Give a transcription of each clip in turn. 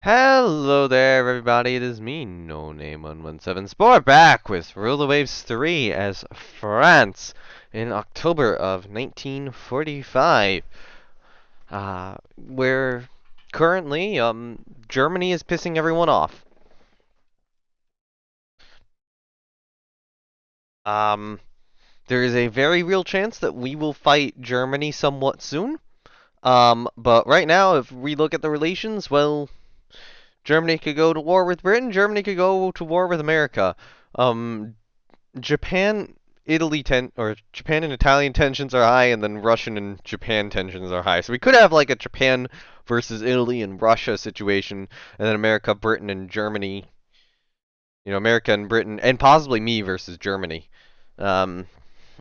Hello there, everybody. It is me, No Name 117 Spore, back with Rule the Waves 3 as France in October of 1945. Where currently, Germany is pissing everyone off. Um, there is a very real chance that we will fight Germany somewhat soon. But right now, if we look at the relations, well, Germany could go to war with Britain. Germany could go to war with America. Um, Japan, Japan and Italian tensions are high, and then Russian and Japan tensions are high. So we could have like a Japan versus Italy and Russia situation, and then America, Britain, and Germany. America and Britain, and possibly me versus Germany. Um,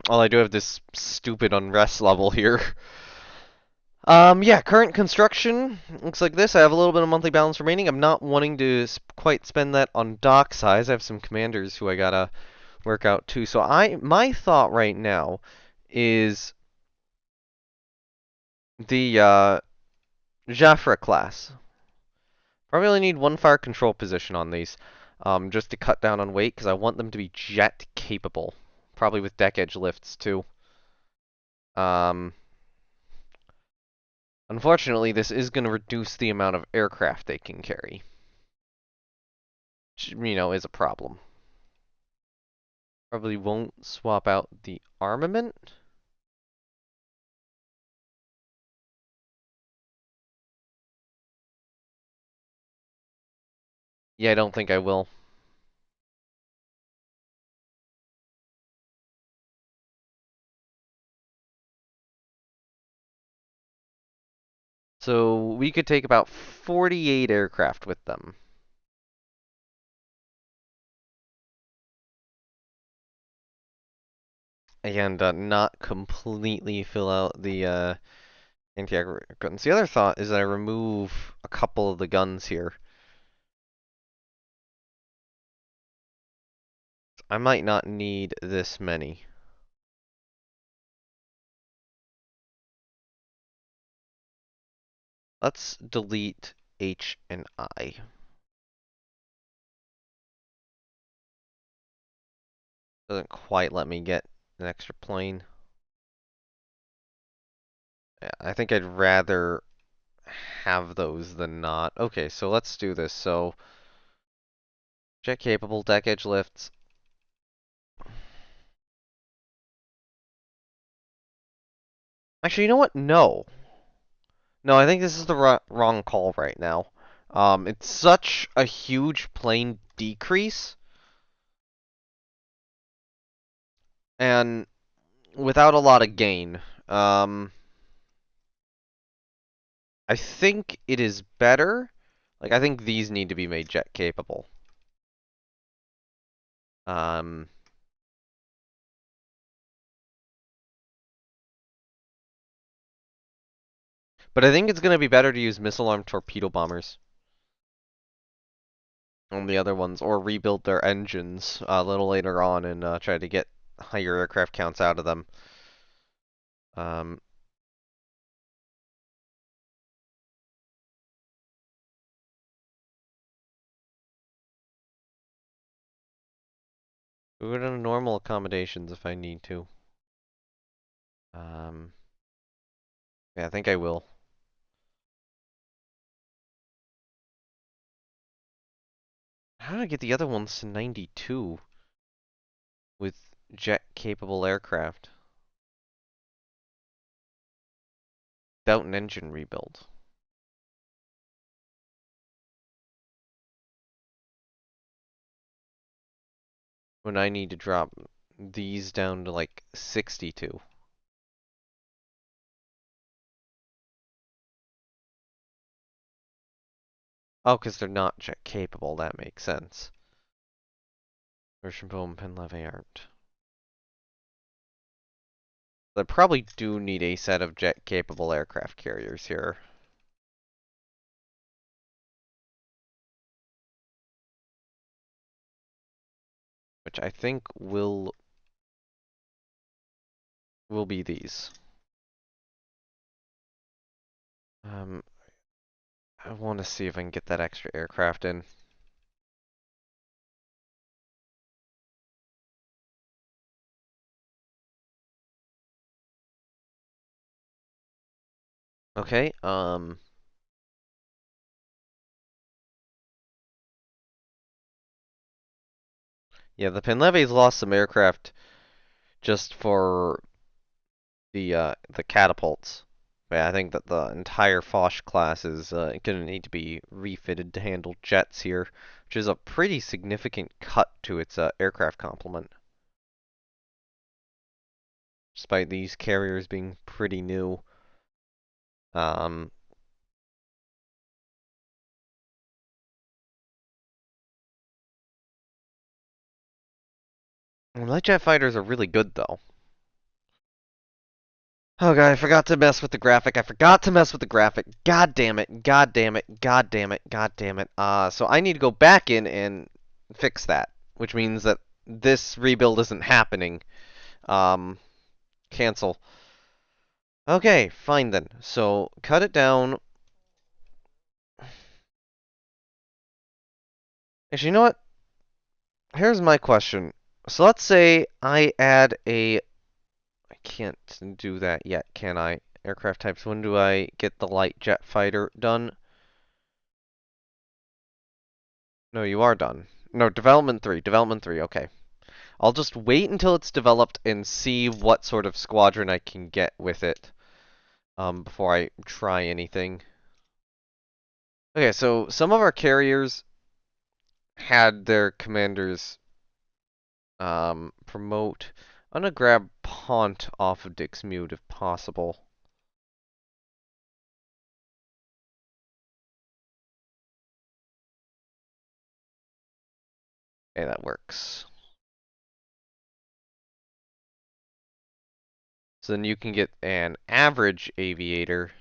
All I do have this stupid unrest level here. Yeah, current construction looks like this. I have a little bit of monthly balance remaining. I'm not wanting to quite spend that on dock size. I have some commanders who I gotta work out too. So my thought right now is the Jaffra class. Probably only need one fire control position on these, just to cut down on weight because I want them to be jet capable. Probably with deck edge lifts too. Um, Unfortunately, this is going to reduce the amount of aircraft they can carry, which, is a problem. Probably won't swap out the armament. Yeah, I don't think I will. So we could take about 48 aircraft with them. And not completely fill out the anti-aggregate guns. The other thought is that I remove a couple of the guns here. I might not need this many. Let's delete H and I. Doesn't quite let me get an extra plane. Yeah, I think I'd rather have those than not. Okay, so let's do this. So, jet capable, deck edge lifts. Actually, you know what? No. No, I think this is the wrong call right now. It's such a huge plane decrease, and without a lot of gain. I think it is better. Like, I think these need to be made jet capable. Um, but I think it's going to be better to use missile-armed torpedo bombers on the other ones, or rebuild their engines a little later on and try to get higher aircraft counts out of them. Um, we go to normal accommodations if I need to. Um, yeah, I think I will. How did I get the other ones to 92 with jet-capable aircraft without an engine rebuild? When I need to drop these down to like 62. Oh, because they're not jet capable, that makes sense. Rochambeau and Penleve aren't. I probably do need a set of jet capable aircraft carriers here. Which I think will be these. Um, I want to see if I can get that extra aircraft in. Okay, yeah, the Penleves lost some aircraft just for the catapults. But yeah, I think that the entire Foch class is going to need to be refitted to handle jets here, which is a pretty significant cut to its aircraft complement, despite these carriers being pretty new. Um, Light jet fighters are really good though. Oh god, I forgot to mess with the graphic. I forgot to mess with the graphic. God damn it. God damn it. God damn it. God damn it. So I need to go back in and fix that, which means that this rebuild isn't happening. Um, cancel. Okay, fine then. So cut it down. Actually, you know what? Here's my question. So let's say I add a... I can't do that yet, can I? Aircraft types. When do I get the light jet fighter done? No, you are done. No, development 3. Development 3, okay. I'll just wait until it's developed and see what sort of squadron I can get with it before I try anything. Okay, so some of our carriers had their commanders promote. I'm gonna grab Pont off of Dixmude if possible. Okay, that works. So then you can get an average aviator.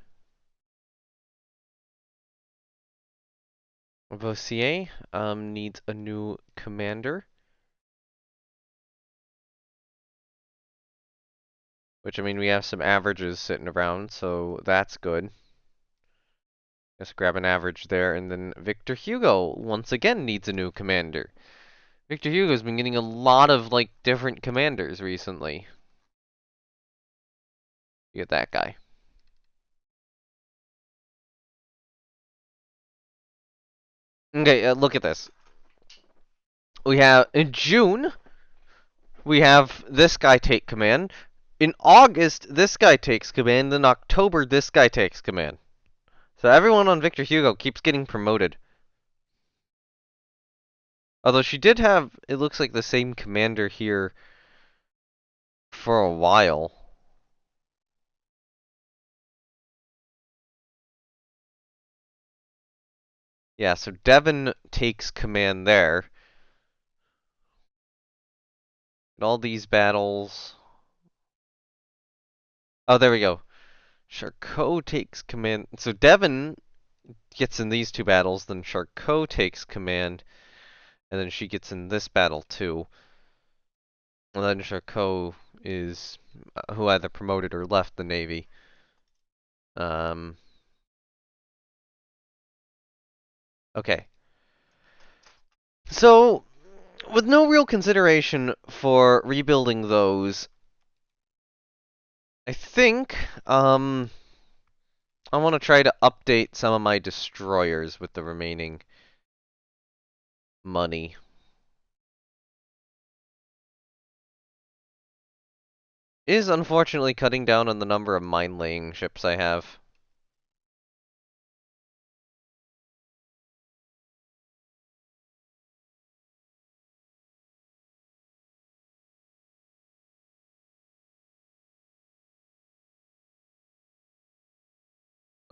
Vossier needs a new commander, which I mean we have some averages sitting around, so that's good. Just grab an average there, and then Victor Hugo once again needs a new commander. Victor Hugo's been getting a lot of like different commanders recently. You get that guy. Okay, look at this. We have in June we have this guy take command. In August, this guy takes command. In October, this guy takes command. So everyone on Victor Hugo keeps getting promoted. Although she did have, it looks like the same commander here for a while. Yeah, so Devon takes command there. In all these battles. Oh, there we go. Charcot takes command. So Devon gets in these two battles, then Charcot takes command, and then she gets in this battle too. And then Charcot is who either promoted or left the Navy. Um, okay. So, with no real consideration for rebuilding those, I think I want to try to update some of my destroyers with the remaining money. Is unfortunately cutting down on the number of mine-laying ships I have.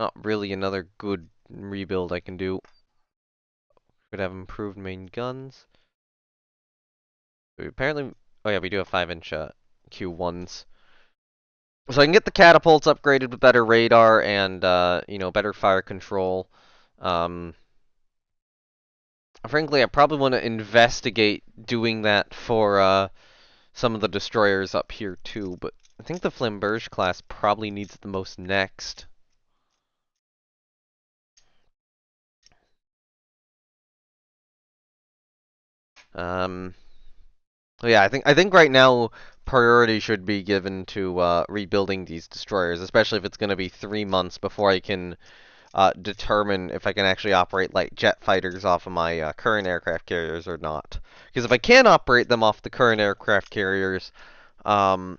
Not really another good rebuild I can do. Could have improved main guns. Apparently, oh yeah, we do have 5-inch Q1s. So I can get the catapults upgraded with better radar and, better fire control. Um, Frankly, I probably want to investigate doing that for some of the destroyers up here too, but I think the Flamberge class probably needs it the most next. Um, yeah, I think right now priority should be given to rebuilding these destroyers, especially if it's going to be 3 months before I can determine if I can actually operate like jet fighters off of my current aircraft carriers or not. Because if I can operate them off the current aircraft carriers, um,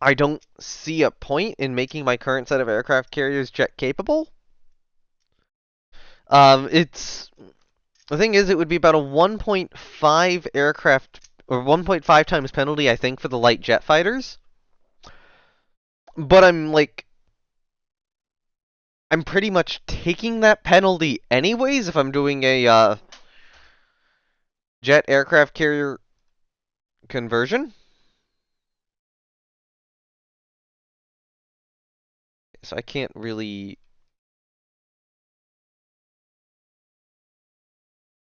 I don't see a point in making my current set of aircraft carriers jet capable. It's the thing is, it would be about a 1.5 aircraft or 1.5 times penalty, I think, for the light jet fighters. But I'm pretty much taking that penalty anyways if I'm doing a jet aircraft carrier conversion. So I can't really,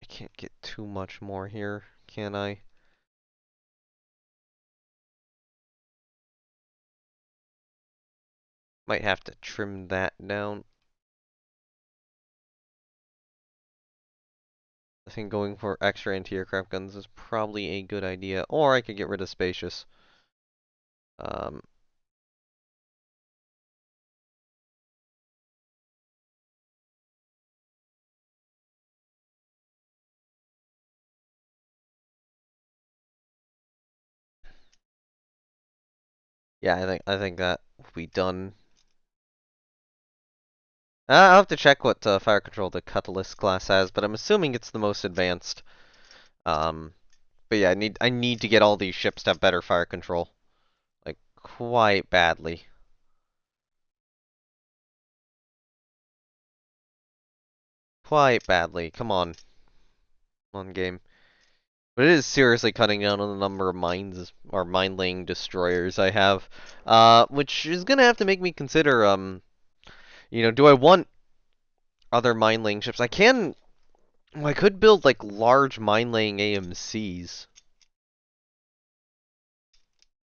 I can't get too much more here, can I? Might have to trim that down. I think going for extra anti-aircraft guns is probably a good idea, or I could get rid of spacious. Um, yeah, I think that will be done. I'll have to check what fire control the Cutlass class has, but I'm assuming it's the most advanced. Um, but yeah, I need to get all these ships to have better fire control, like quite badly. Quite badly. Come on, game. But it is seriously cutting down on the number of mines or mine-laying destroyers I have, which is gonna have to make me consider, do I want other mine-laying ships? Well, I could build like large mine-laying AMCs.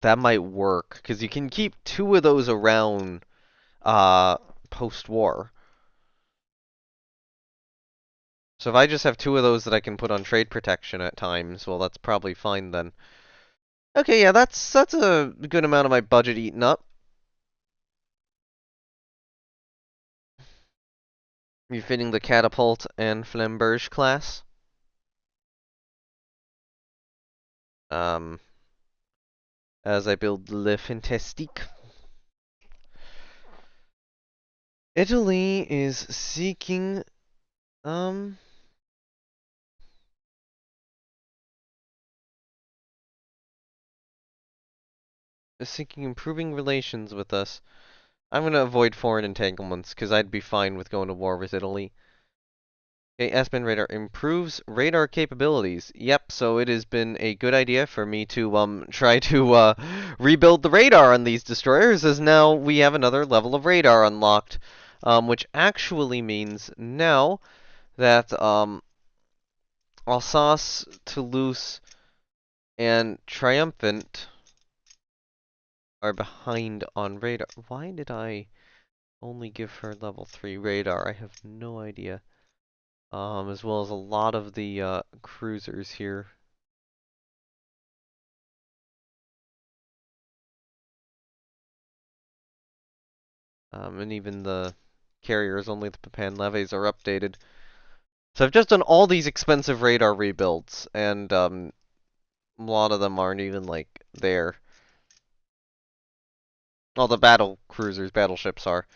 That might work because you can keep two of those around, uh, post-war. So if I just have two of those that I can put on trade protection at times, well, that's probably fine then. Okay, yeah, that's a good amount of my budget eaten up. Refitting the catapult and flamberge class. Um, as I build Le Fantastique. Italy is seeking, um, improving relations with us. I'm gonna avoid foreign entanglements because I'd be fine with going to war with Italy. Okay, S-band radar improves radar capabilities. Yep, so it has been a good idea for me to try to rebuild the radar on these destroyers, as now we have another level of radar unlocked, which actually means now that Alsace, Toulouse, and Triumphant are behind on radar. Why did I only give her level 3 radar? I have no idea. As well as a lot of the cruisers here. And even the carriers, only the Papan levies are updated. So I've just done all these expensive radar rebuilds, and a lot of them aren't even like there. All the battle cruisers, battleships are.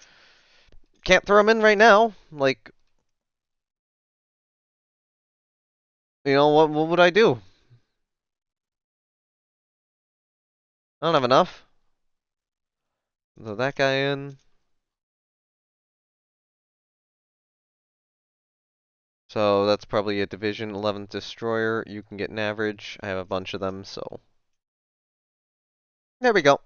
Can't throw them in right now. Like, what would I do? I don't have enough. Throw that guy in. So that's probably a Division 11th destroyer. You can get an average. I have a bunch of them, so there we go.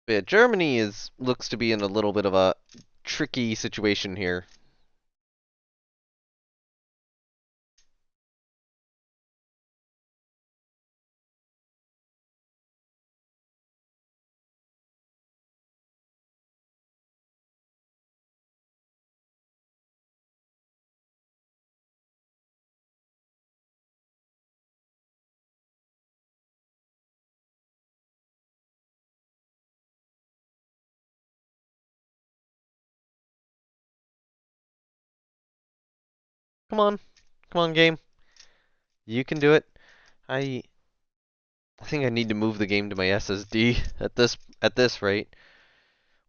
Yeah, Germany looks to be in a little bit of a tricky situation here. Come on. Come on, game. You can do it. I think I need to move the game to my SSD at this rate.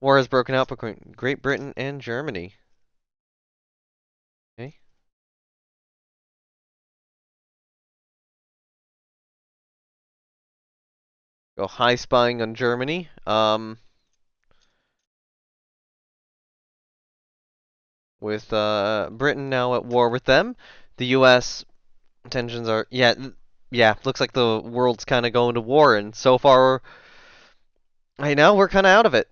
War has broken out between Great Britain and Germany. Okay. Go high spying on Germany. With Britain now at war with them. The U.S. tensions are yeah. Looks like the world's kind of going to war, and so far, right now we're kind of out of it.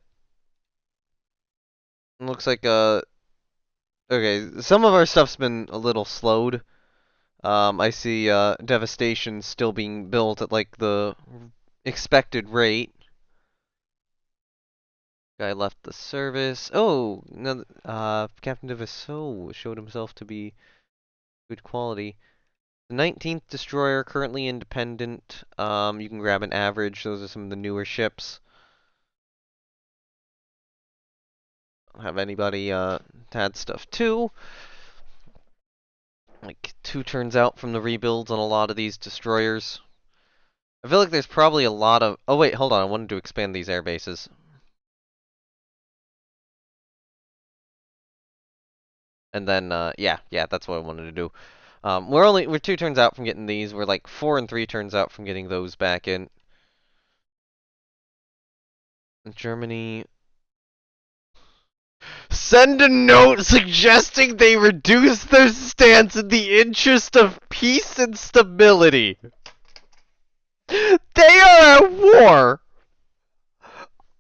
Looks like okay. Some of our stuff's been a little slowed. I see devastation still being built at like the expected rate. Guy left the service. Oh, no, Captain Devasso showed himself to be good quality. The 19th destroyer, currently independent. You can grab an average. Those are some of the newer ships. Have anybody had stuff too? Like 2 turns out from the rebuilds on a lot of these destroyers. I feel like there's probably a lot of... Oh wait, hold on. I wanted to expand these air bases. And then, yeah, that's what I wanted to do. We're 2 turns out from getting these. We're like 4 and 3 turns out from getting those back in. Germany. Send a note suggesting they reduce their stance in the interest of peace and stability. They are at war.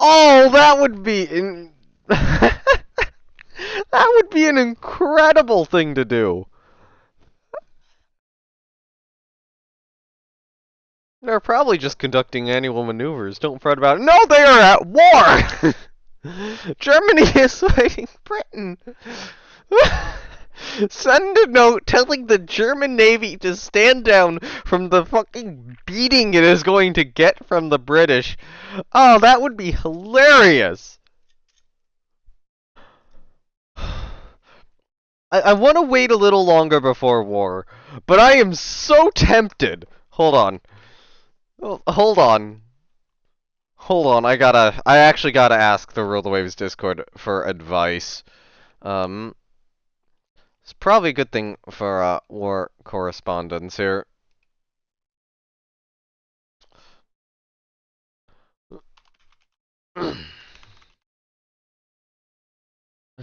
Oh, that would be that would be an incredible thing to do. They're probably just conducting annual maneuvers. Don't fret about it. No, they are at war! Germany is fighting Britain. Send a note telling the German Navy to stand down from the fucking beating it is going to get from the British. Oh, that would be hilarious. I want to wait a little longer before war, but I am so tempted. Hold on. Hold on. Hold on, I actually gotta ask the Rule the Waves Discord for advice. It's probably a good thing for war correspondence here.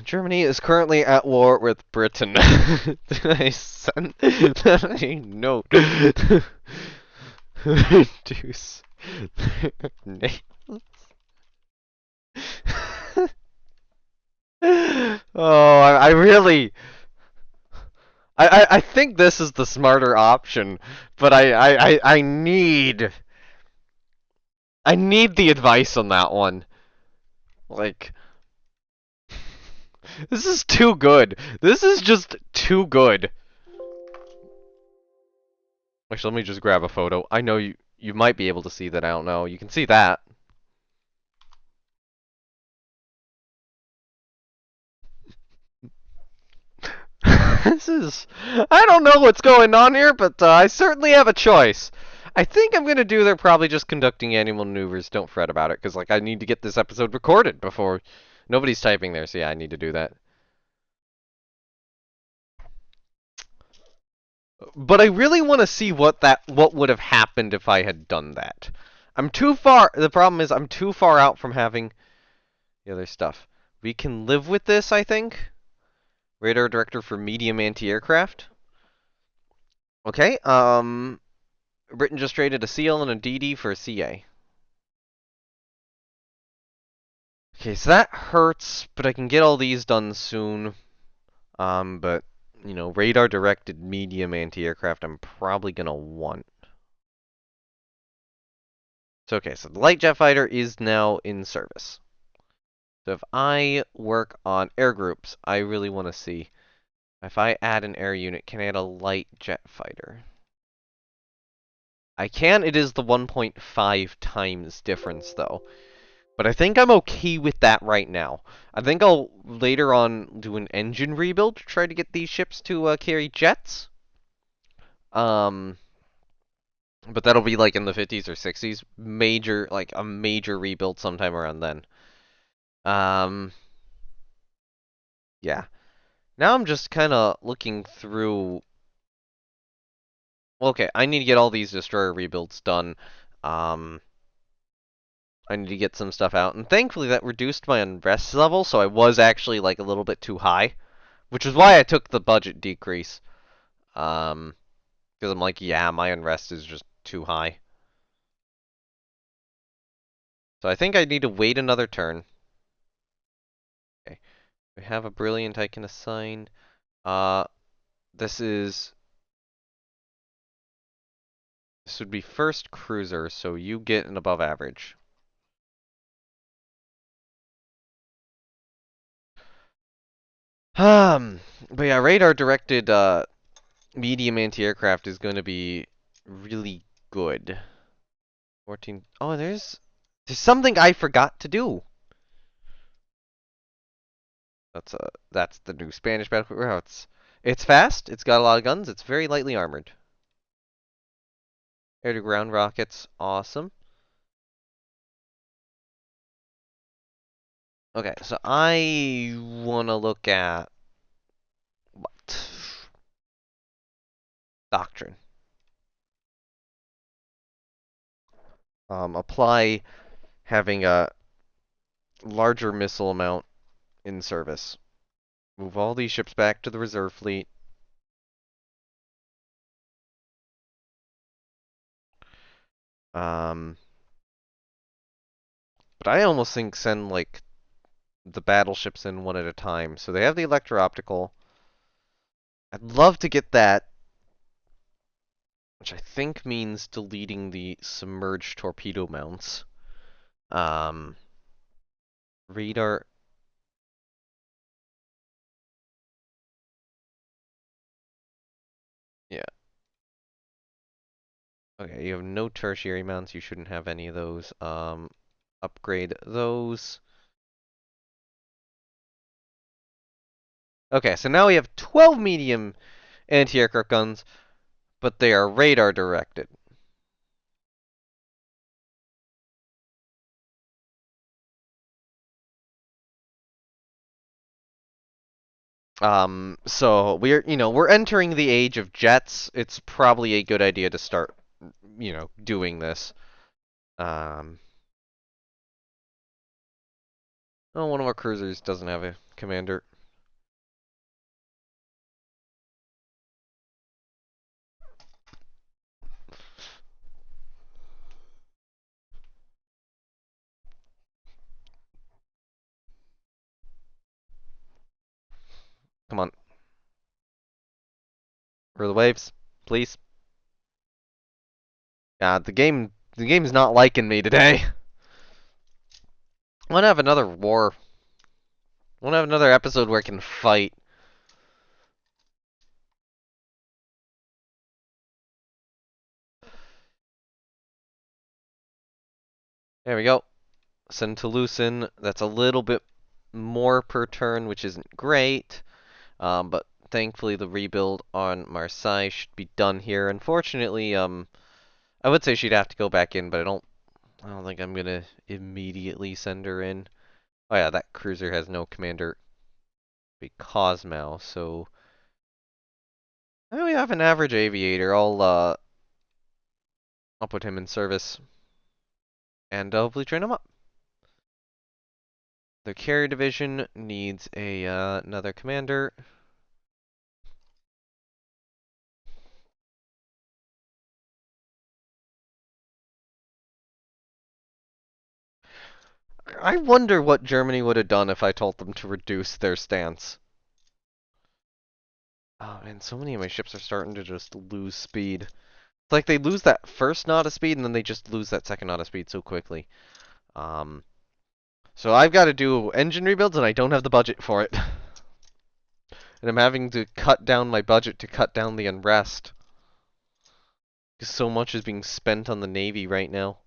Germany is currently at war with Britain. I sent a note. Reduce names. Oh, I really... I think this is the smarter option, but I need... I need the advice on that one. Like... This is too good. This is just too good. Actually, let me just grab a photo. I know you might be able to see that. I don't know. You can see that. This is... I don't know what's going on here, but I certainly have a choice. I think I'm gonna do they're probably just conducting annual maneuvers. Don't fret about it, because like I need to get this episode recorded before... Nobody's typing there, so yeah, I need to do that. But I really want to see what would have happened if I had done that. I'm too far... The problem is I'm too far out from having the other stuff. We can live with this, I think. Radar director for medium anti-aircraft. Okay, Britain just traded a CL and a DD for a CA. Okay, so that hurts, but I can get all these done soon. But, you know, radar-directed medium anti-aircraft I'm probably gonna want. So, okay, so the light jet fighter is now in service. So if I work on air groups, I really want to see if I add an air unit, can I add a light jet fighter? I can. It is the 1.5 times difference, though. But I think I'm okay with that right now. I think I'll later on do an engine rebuild to try to get these ships to carry jets. Um, but that'll be like in the 50s or 60s. Major, like a major rebuild sometime around then. Um, yeah. Now I'm just kind of looking through. Okay, I need to get all these destroyer rebuilds done. Um, I need to get some stuff out, and thankfully that reduced my unrest level, so I was actually like a little bit too high, which is why I took the budget decrease. Um, because I'm like, yeah, my unrest is just too high. So I think I need to wait another turn. Okay, we have a brilliant I can assign. Uh, this is this would be first cruiser, so you get an above average. But yeah, radar directed medium anti-aircraft is going to be really good. 14. Oh, there's something I forgot to do. That's the new Spanish battle. Oh, it's fast. It's got a lot of guns. It's very lightly armored. Air to ground rockets, awesome. Okay, so I want to look at what doctrine. Apply having a larger missile amount in service. Move all these ships back to the reserve fleet. Um, but I almost think send like the battleships in one at a time. So they have the electro-optical. I'd love to get that, which I think means deleting the submerged torpedo mounts. Um, radar. Yeah. Okay, you have no tertiary mounts. You shouldn't have any of those. Upgrade those. Okay, so now we have 12 medium anti-aircraft guns, but they are radar directed. So we're entering the age of jets. It's probably a good idea to start, doing this. Um, oh, one of our cruisers doesn't have a commander. Come on, for the waves, please. God, the game's not liking me today. I want to have another war. I want to have another episode where I can fight. There we go. Send to Lucin. That's a little bit more per turn, which isn't great. But thankfully the rebuild on Marseille should be done here. Unfortunately, I would say she'd have to go back in, but I don't think I'm gonna immediately send her in. Oh yeah, that cruiser has no commander. Be Cosmo, so we have an average aviator. I'll put him in service and hopefully train him up. The carrier division needs another commander. I wonder what Germany would have done if I told them to reduce their stance. Oh man, so many of my ships are starting to just lose speed. It's like they lose that first knot of speed and then they just lose that second knot of speed so quickly. Um, so I've got to do engine rebuilds and I don't have the budget for it. And I'm having to cut down my budget to cut down the unrest. Because so much is being spent on the Navy right now.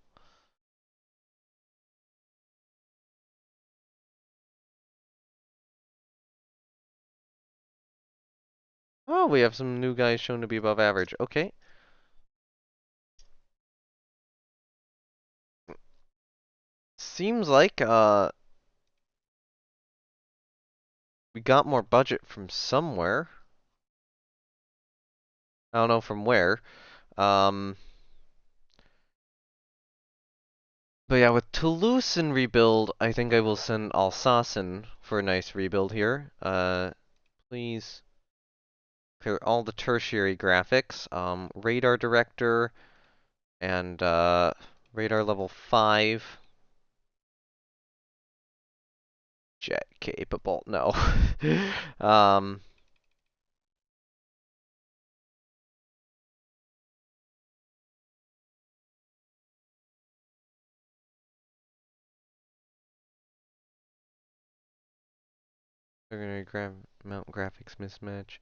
Oh, we have some new guys shown to be above average. Okay. Seems like we got more budget from somewhere. I don't know from where. Um, but yeah, with Toulouse in rebuild, I think I will send Alsace in for a nice rebuild here. Please clear all the tertiary graphics. Radar director and radar level 5. Jet capable. No. um, We're gonna mount graphics mismatch.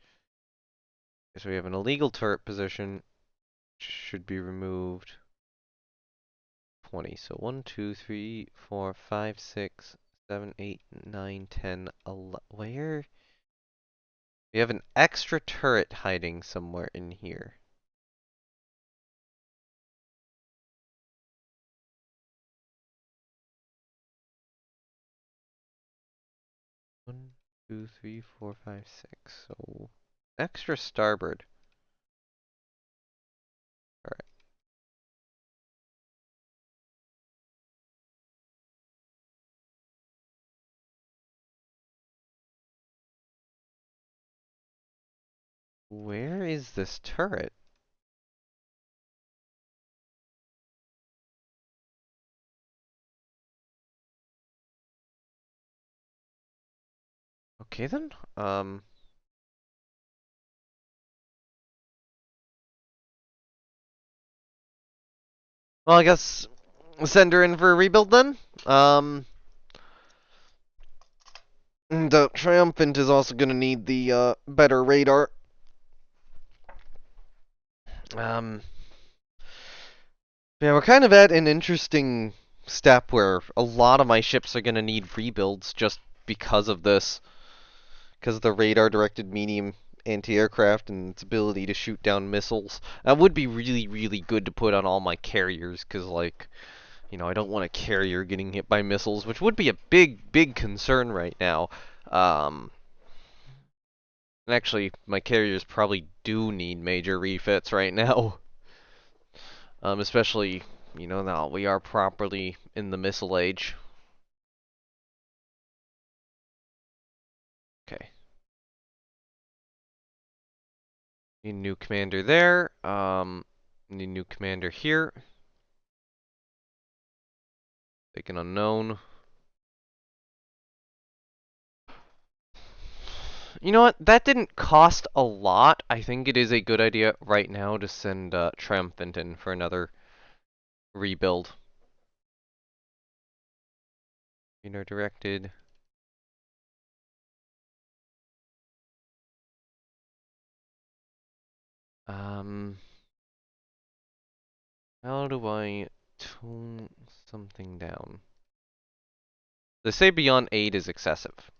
So we have an illegal turret position. Should be removed. 20. So 1, 2, 3, 4, 5, 6, 7, 8, 9, 10, 11. Where? We have an extra turret hiding somewhere in here. One, 2, 3, 4, 5, 6. So extra starboard. Alright. Where is this turret? Okay then. Well, I guess send her in for a rebuild then. The Triumphant is also going to need the better radar. Um, yeah, we're kind of at an interesting step where a lot of my ships are going to need rebuilds just because of this. Because of the radar-directed medium anti-aircraft and its ability to shoot down missiles. That would be really, really good to put on all my carriers, because, like, you know, I don't want a carrier getting hit by missiles, which would be a big, big concern right now. And actually, my carriers probably do need major refits right now. Especially, you know, now we are properly in the missile age. Okay. Need a new commander there. Need a new commander here. Take an unknown. You know what? That didn't cost a lot. I think it is a good idea right now to send Triumphant in for another rebuild. Radar directed. Um, how do I tone something down? They say beyond 8 is excessive.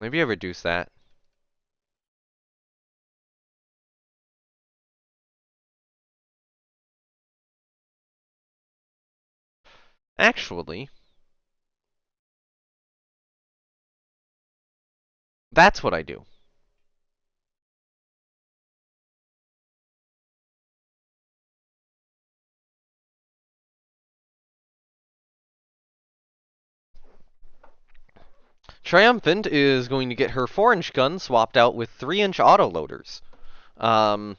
Maybe I reduce that. Actually, that's what I do. Triumphant is going to get her 4-inch gun swapped out with 3-inch autoloaders. Um,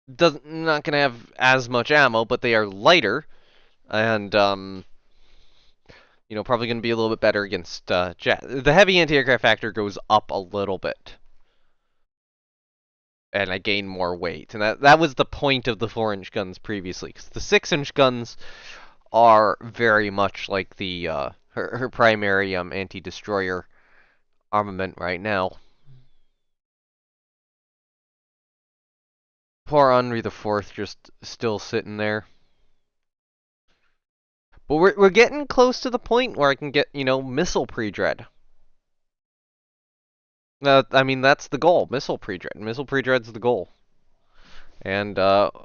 not going to have as much ammo, but they are lighter, and you know, probably going to be a little bit better against jet. The heavy anti-aircraft factor goes up a little bit, and I gain more weight, and that was the point of the 4-inch guns previously, because the 6-inch guns are very much like the her primary anti-destroyer armament right now. Poor Henri the Fourth just still sitting there. But we're getting close to the point where I can get, missile pre-dread. I mean, that's the goal. Missile pre-dread. Missile pre-dread's the goal. And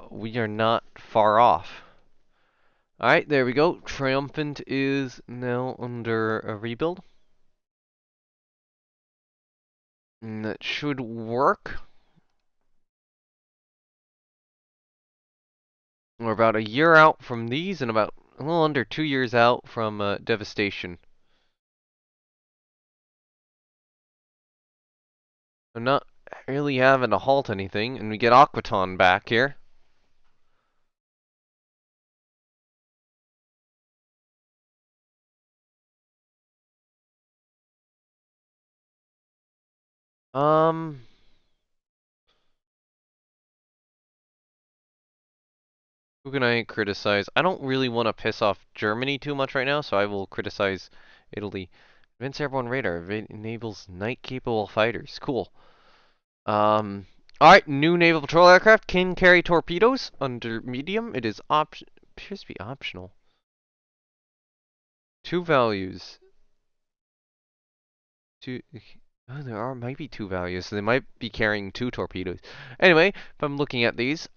we are not far off. Alright, there we go. Triumphant is now under a rebuild. And that should work. We're about a year out from these and about a little under 2 years out from devastation. I'm not really having to halt anything, and we get Aquaton back here. Um, who can I criticize? I don't really want to piss off Germany too much right now, so I will criticize Italy. Advanced airborne radar enables night-capable fighters. Cool. Alright, new naval patrol aircraft can carry torpedoes under medium. It is appears to be optional. Two values. Two. Oh, there might be two values, so they might be carrying two torpedoes. Anyway, if I'm looking at these,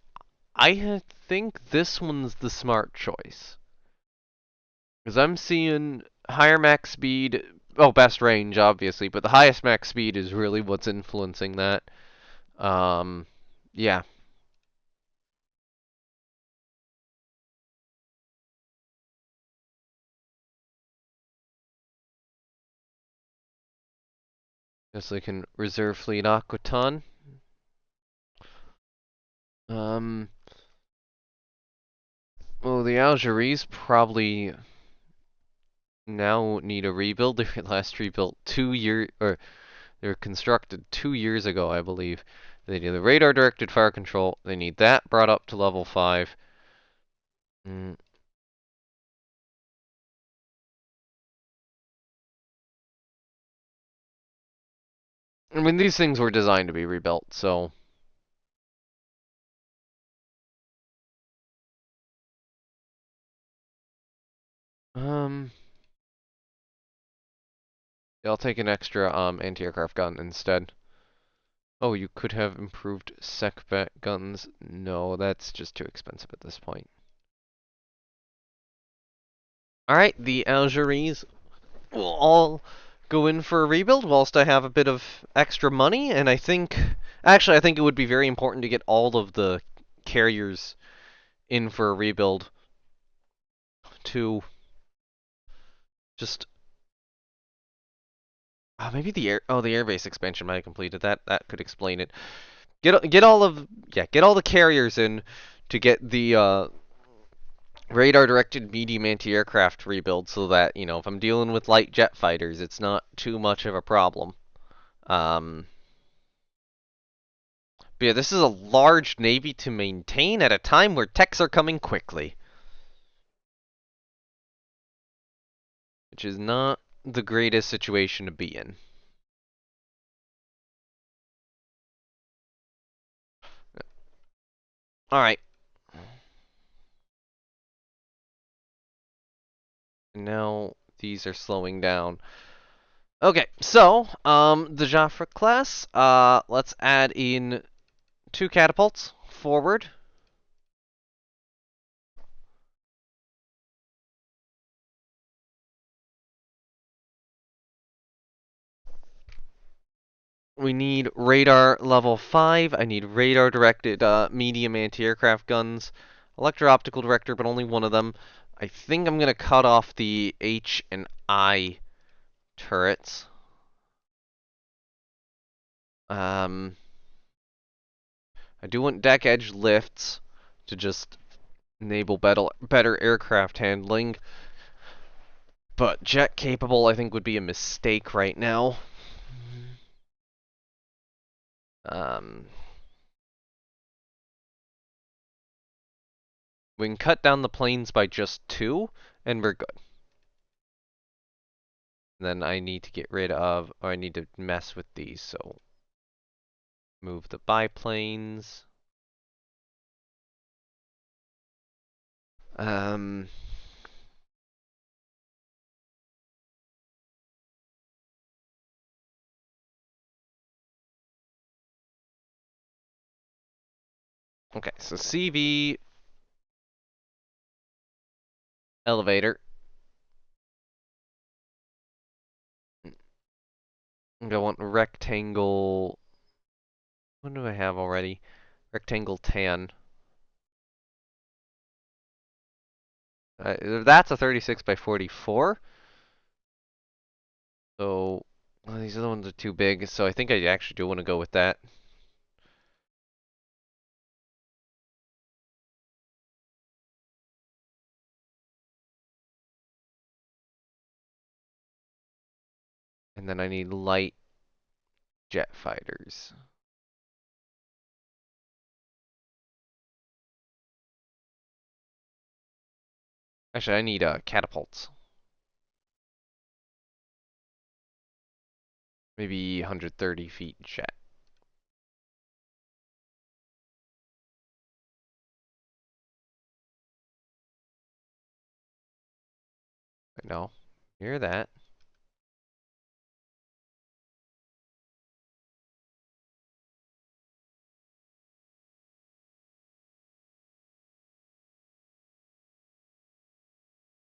I think this one's the smart choice. Because I'm seeing higher max speed, oh, best range, obviously, but the highest max speed is really what's influencing that. Yeah. Guess I can reserve fleet Aquaton. Um, well, the Algeries probably now need a rebuild. They were last rebuilt 2 years, or they were constructed 2 years ago, I believe. They need the radar-directed fire control. They need that brought up to level 5. Mm. I mean, these things were designed to be rebuilt, so... Um... Yeah, I'll take an extra anti-aircraft gun instead. Oh, you could have improved secbat guns. No, that's just too expensive at this point. Alright, the Algeries will all go in for a rebuild whilst I have a bit of extra money, and I think... Actually, I think it would be very important to get all of the carriers in for a rebuild to just... maybe the airbase expansion might have completed that. That could explain it. Get all the carriers in to get the radar-directed medium anti-aircraft rebuild so that, if I'm dealing with light jet fighters, it's not too much of a problem. But yeah, this is a large navy to maintain at a time where techs are coming quickly. Which is not the greatest situation to be in. Alright. Now these are slowing down. Okay, so, the Joffre class, let's add in 2 catapults forward. We need radar level 5. I need radar directed medium anti-aircraft guns. Electro-optical director, but only one of them. I think I'm going to cut off the H and I turrets. I do want deck edge lifts to just enable better aircraft handling. But jet capable, I think, would be a mistake right now. We can cut down the planes by just 2, and we're good. Then I need to get rid of, or I need to mess with these, so move the biplanes. Okay, so CV elevator. I'm gonna want rectangle. What do I have already? Rectangle tan. That's a 36 by 44. So well, these other ones are too big. So I think I actually do want to go with that. And then I need light jet fighters. Actually, I need catapults. Maybe 130 feet jet. No, hear that.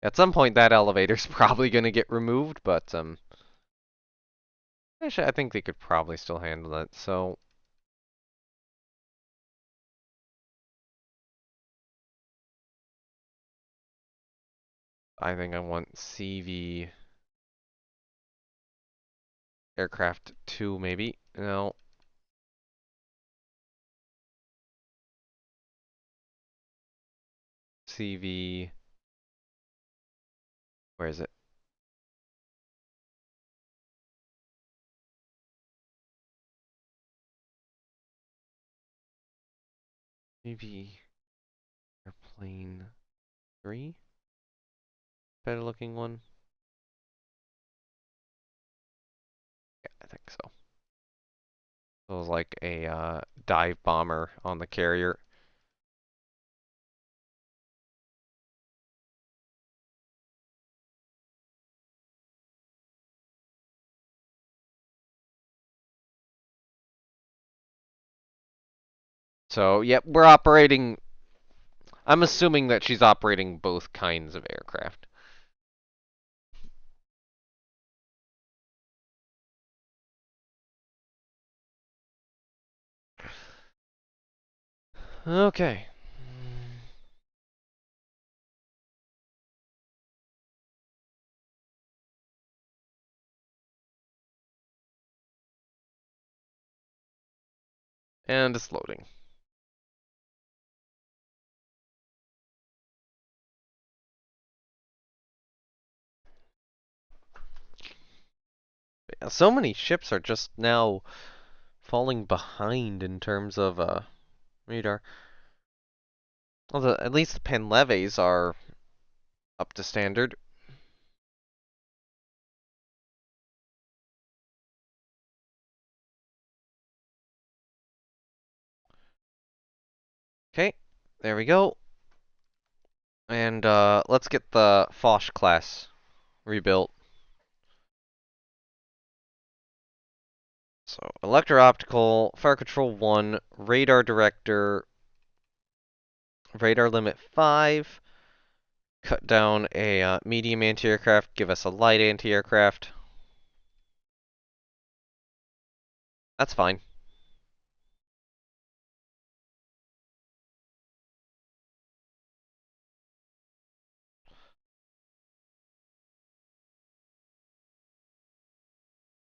At some point, that elevator's probably gonna get removed, but actually, I think they could probably still handle it. So I think I want CV aircraft 2, maybe. No, CV. Where is it? Maybe airplane 3? Better looking one? Yeah, I think so. So it was like a dive bomber on the carrier. So, yep, we're operating. I'm assuming that she's operating both kinds of aircraft. Okay. And it's loading. Yeah, so many ships are just now falling behind in terms of radar. Although at least the Penleves are up to standard. Okay, there we go. And let's get the Foch class rebuilt. So electro-optical, fire control 1, radar director, radar limit 5, cut down a medium anti-aircraft, give us a light anti-aircraft. That's fine.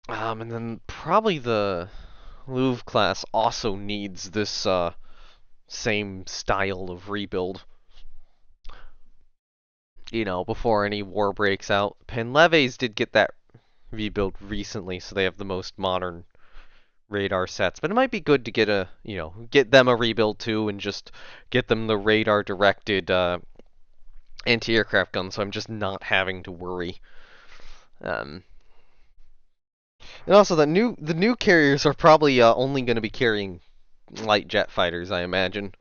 And then probably the Louvre class also needs this same style of rebuild. You know, before any war breaks out. Penleves did get that rebuilt recently, so they have the most modern radar sets. But it might be good to get get them a rebuild too, and just get them the radar directed anti-aircraft gun, so I'm just not having to worry. Um, and also the new carriers are probably only going to be carrying light jet fighters, I imagine.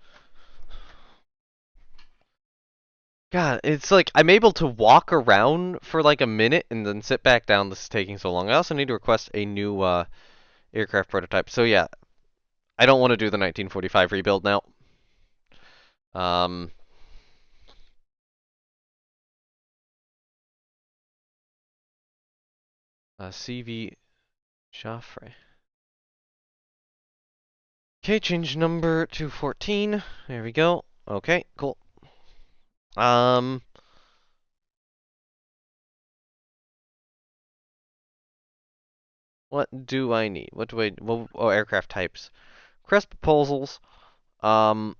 God, it's like I'm able to walk around for like a minute and then sit back down. This is taking so long. I also need to request a new aircraft prototype. So yeah, I don't want to do the 1945 rebuild now. Um, CV Joffrey. Okay, change number to 14. There we go. Okay, cool. Um, what do I need? What do I? Oh, aircraft types. Crest proposals. Um,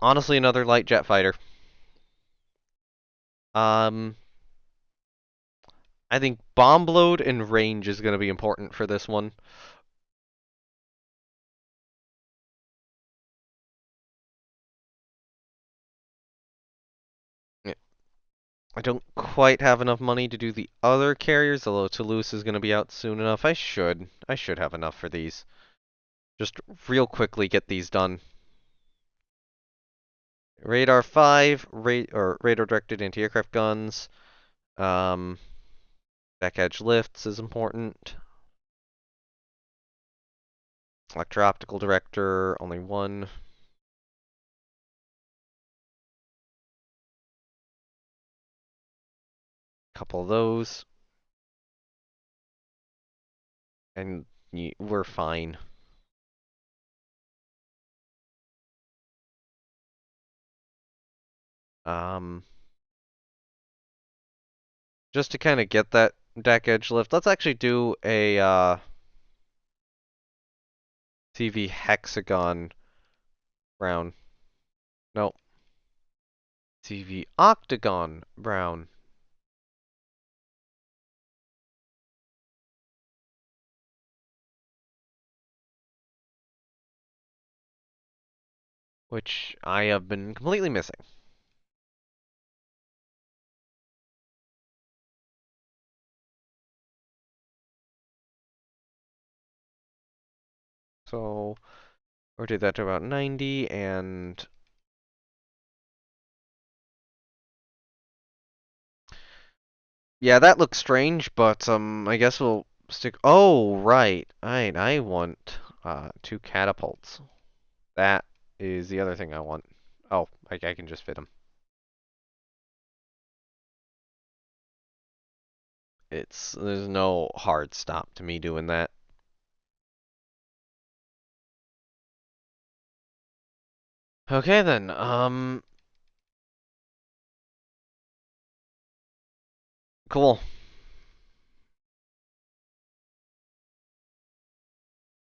honestly, another light jet fighter. Um, I think bomb load and range is going to be important for this one. Yeah. I don't quite have enough money to do the other carriers, although Toulouse is going to be out soon enough. I should have enough for these. Just real quickly get these done. Radar 5, radar directed anti-aircraft guns. Um, back edge lifts is important. Electro-optical director, only one. Couple of those. And we're fine. Um, just to kind of get that deck edge lift, let's actually do a TV hexagon brown. No, TV octagon brown. Which I have been completely missing. So, rotate that to about 90, and yeah, that looks strange, but I guess we'll stick. Oh, right, I want 2 catapults. That is the other thing I want. Oh, I can just fit them. There's no hard stop to me doing that. Okay then. Cool.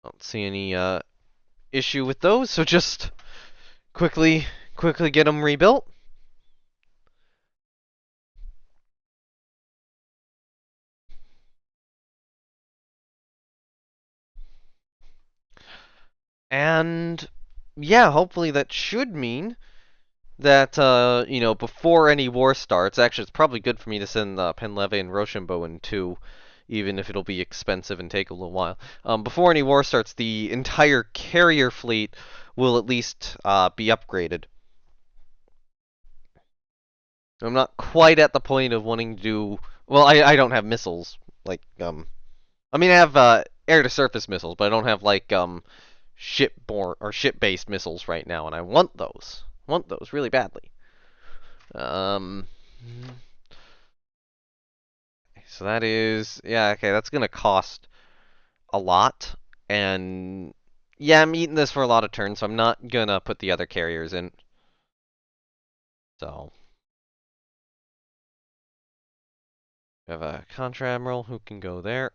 Don't see any issue with those, so just quickly get them rebuilt. And yeah, hopefully that should mean that before any war starts, actually it's probably good for me to send Penleve and Rochambeau in too, even if it'll be expensive and take a little while. Before any war starts, the entire carrier fleet will at least be upgraded. I'm not quite at the point of wanting to do. Well, I don't have missiles like I mean I have air to surface missiles, but I don't have like shipborne or ship-based missiles right now, and I want those. Want those really badly. Um, so that is, yeah, okay, that's gonna cost a lot, and yeah, I'm eating this for a lot of turns, so I'm not gonna put the other carriers in. So we have a Contra Admiral who can go there.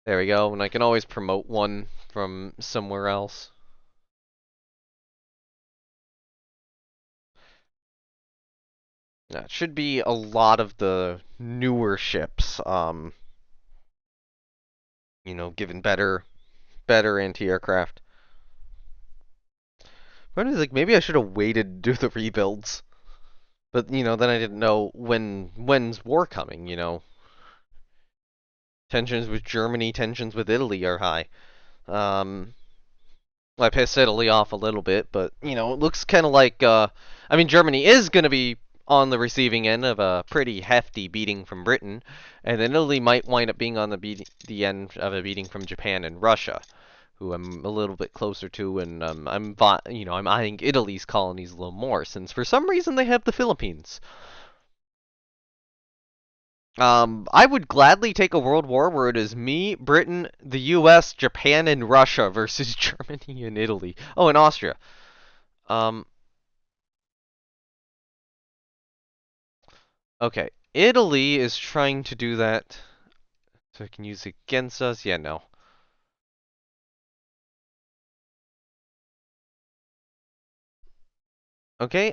There we go, and I can always promote one from somewhere else. That should be a lot of the newer ships, given better anti-aircraft. But it's like maybe I should have waited to do the rebuilds. But then I didn't know when's war coming. Tensions with Germany, tensions with Italy are high. Um I pissed Italy off a little bit, but it looks kind of like I mean Germany is going to be on the receiving end of a pretty hefty beating from Britain, and then Italy might wind up being on the end of a beating from Japan and Russia, who I'm a little bit closer to, and I'm eyeing Italy's colonies a little more, since for some reason they have the Philippines. I would gladly take a world war where it is me, Britain, the U.S., Japan, and Russia versus Germany and Italy. Oh, and Austria. Um, okay. Italy is trying to do that, so it can use it against us. Yeah, no. Okay,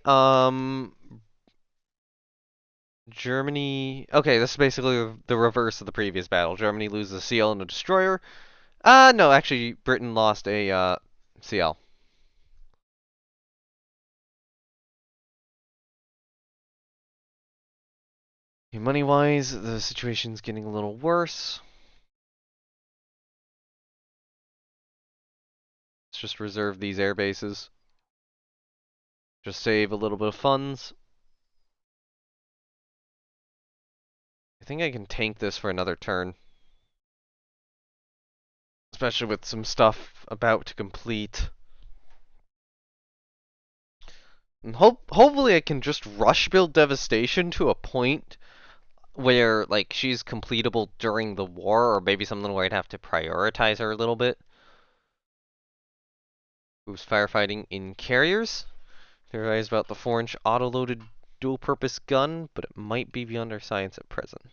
Germany. Okay, this is basically the reverse of the previous battle. Germany loses a CL and a destroyer. No, actually, Britain lost a CL. Money-wise, the situation's getting a little worse. Let's just reserve these air bases. Just save a little bit of funds. I think I can tank this for another turn. Especially with some stuff about to complete. And hopefully I can just rush build Devastation to a point where, like, she's completable during the war, or maybe something where I'd have to prioritize her a little bit. Who's firefighting in carriers. Theorized about the 4-inch auto-loaded dual-purpose gun, but it might be beyond our science at present.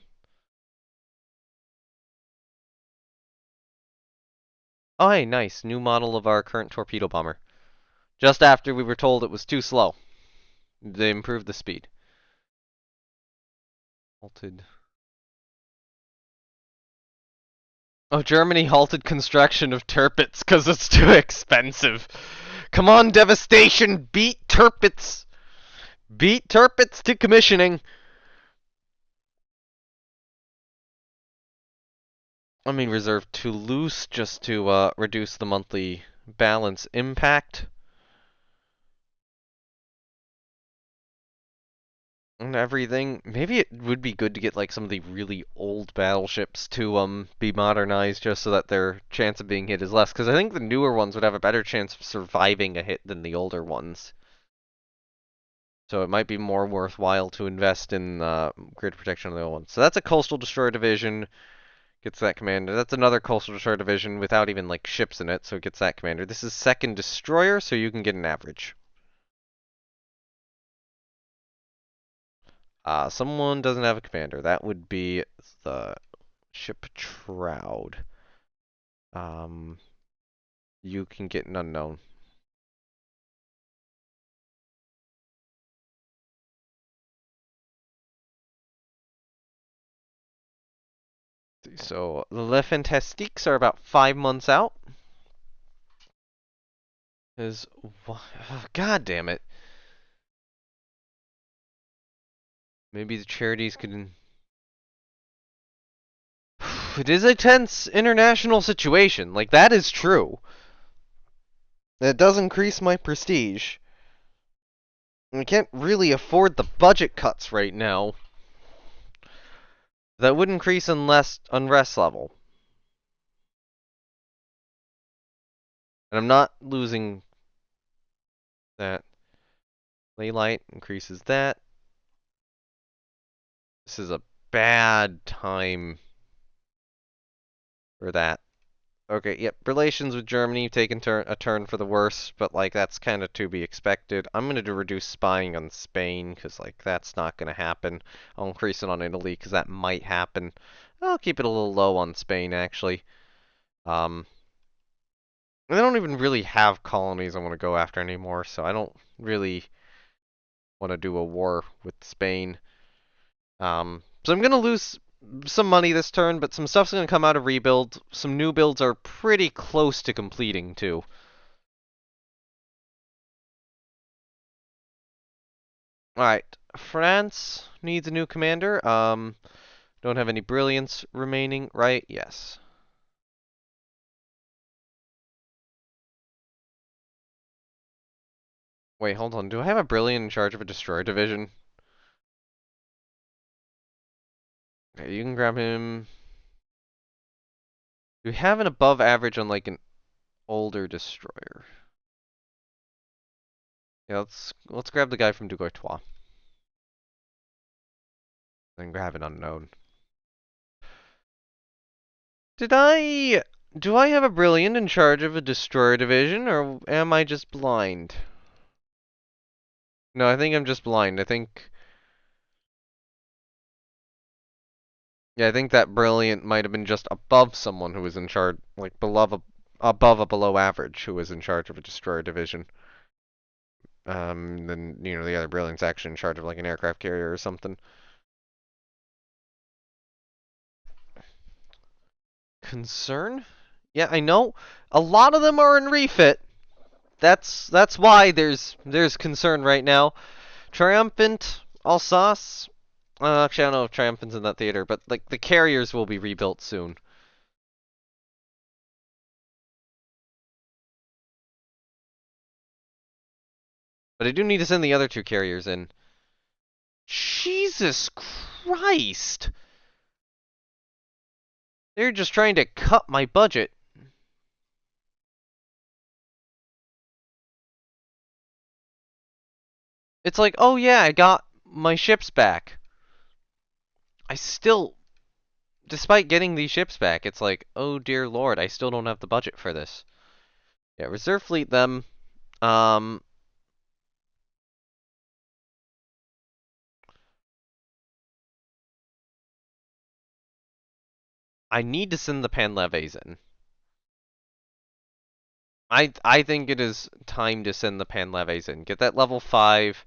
Oh, hey, nice. New model of our current torpedo bomber. Just after we were told it was too slow. They improved the speed. Halted. Oh, Germany halted construction of Tirpitz because it's too expensive. Come on, Devastation! Beat Tirpitz! Beat Tirpitz to commissioning! I mean, reserve Toulouse just to reduce the monthly balance impact. And everything. Maybe it would be good to get like some of the really old battleships to be modernized just so that their chance of being hit is less. Because I think the newer ones would have a better chance of surviving a hit than the older ones. So it might be more worthwhile to invest in grid protection on the old ones. So that's a coastal destroyer division. Gets that commander. That's another coastal destroyer division without even like ships in it, so it gets that commander. This is second destroyer, so you can get an average. Someone doesn't have a commander. That would be the ship Troud. Um, you can get an unknown. So the Le Fantastiques are about 5 months out. Is oh, God damn it. Maybe the charities could. It is a tense international situation. Like that is true. That does increase my prestige. I can't really afford the budget cuts right now. That would increase unrest level. And I'm not losing that. Laylight increases that. This is a bad time for that. Okay, yep. Relations with Germany taking a turn for the worse, but like that's kind of to be expected. I'm gonna reduce spying on Spain because like that's not gonna happen. I'll increase it on Italy because that might happen. I'll keep it a little low on Spain actually. Um, I don't even really have colonies I want to go after anymore, so I don't really want to do a war with Spain. So I'm gonna lose some money this turn, but some stuff's gonna come out of rebuild. Some new builds are pretty close to completing too. Alright, France needs a new commander. Don't have any brilliance remaining, right? Yes. Wait, hold on. Do I have a brilliant in charge of a destroyer division? Okay, you can grab him. Do we have an above average on like an Older destroyer. Yeah, let's grab the guy from Dugoitois. Then grab an unknown. Do I have a brilliant in charge of a destroyer division, or am I just blind? No, I think I'm just blind. Yeah, I think that brilliant might have been just above someone who was in charge, like above a below average who was in charge of a destroyer division. Then the other brilliant's actually in charge of like an aircraft carrier or something. Concern? Yeah, I know. A lot of them are in refit. That's why there's concern right now. Triumphant, Alsace. Actually, I don't know if Triumphant's in that theater, but like the carriers will be rebuilt soon. But I do need to send the other two carriers in. Jesus Christ! They're just trying to cut my budget. It's like, oh yeah, I got my ships back. I still, despite getting these ships back, it's like, oh dear lord, I still don't have the budget for this. Yeah, reserve fleet them. Um, I need to send the Panleves in. I think it is time to send the Panleves in. Get that level 5,